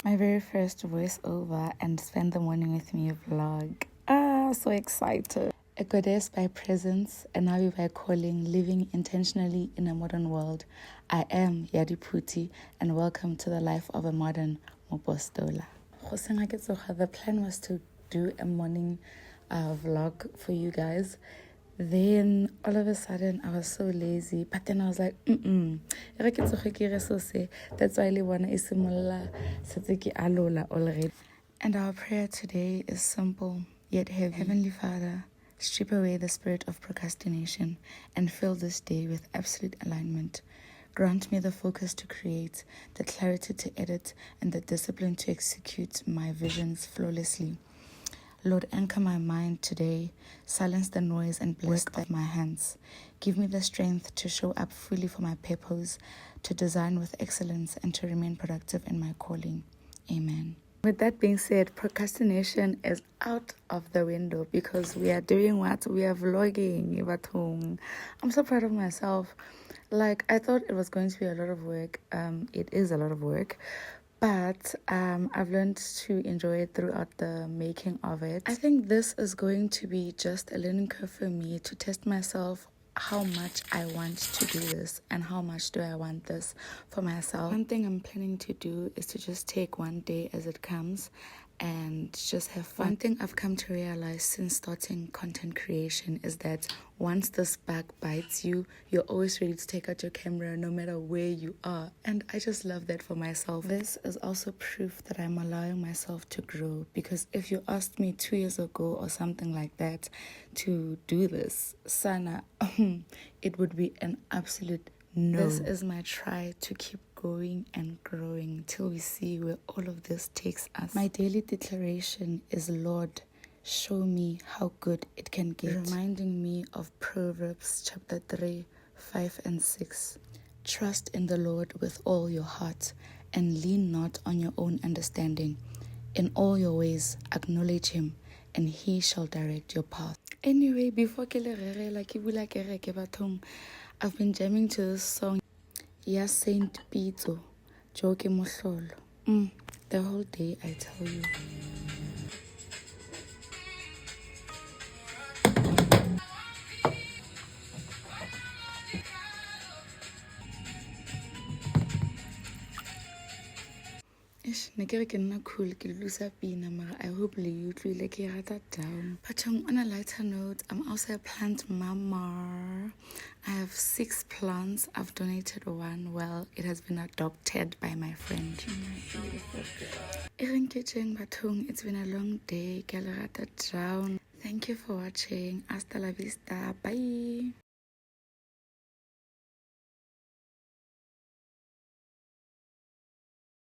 My very first voiceover and spend the morning with me vlog. So excited. A goddess by presence, a Navi by calling, living intentionally in a modern world. I am Yadi Puti, and welcome to the life of a modern Mopostola. The plan was to do a morning vlog for you guys. Then all of a sudden I was so lazy, but then I was like, that's why I wanna already. And our prayer today is simple yet heavy. Heavenly Father, strip away the spirit of procrastination and fill this day with absolute alignment. Grant me the focus to create, the clarity to edit, and the discipline to execute my visions flawlessly. Lord, anchor my mind today, silence the noise and bless my hands. Give me the strength to show up fully for my purpose, to design with excellence, and to remain productive in my calling. Amen. With that being said, procrastination is out of the window because we are doing what? We are vlogging. I'm so proud of myself. Like, I thought it was going to be a lot of work. It is a lot of work. But I've learned to enjoy it throughout the making of it. I think this is going to be just a learning curve for me to test myself how much I want to do this and how much do I want this for myself. One thing I'm planning to do is to just take one day as it comes and just have fun. One thing I've come to realize since starting content creation is that once this bug bites you, you're always ready to take out your camera no matter where you are. And I just love that for myself. This is also proof that I'm allowing myself to grow, because if you asked me 2 years ago or something like that to do this, Sana, it would be an absolute no. This is my try to keep going and growing till we see where all of this takes us. My daily declaration is, Lord, show me how good it can get. Reminding me of Proverbs chapter 3, 5 and 6. Trust in the Lord with all your heart and lean not on your own understanding. In all your ways acknowledge him and he shall direct your path. Anyway, before I've been jamming to this song, Ya Saint Pito, Joke Mohlolo. The whole day, I tell you. Cool, I hope you like down. But on a lighter note, I'm also a plant mama. I have 6 plants. I've donated 1. Well, it has been adopted by my friend. It's been a long day. Thank you for watching. Hasta la vista. Bye.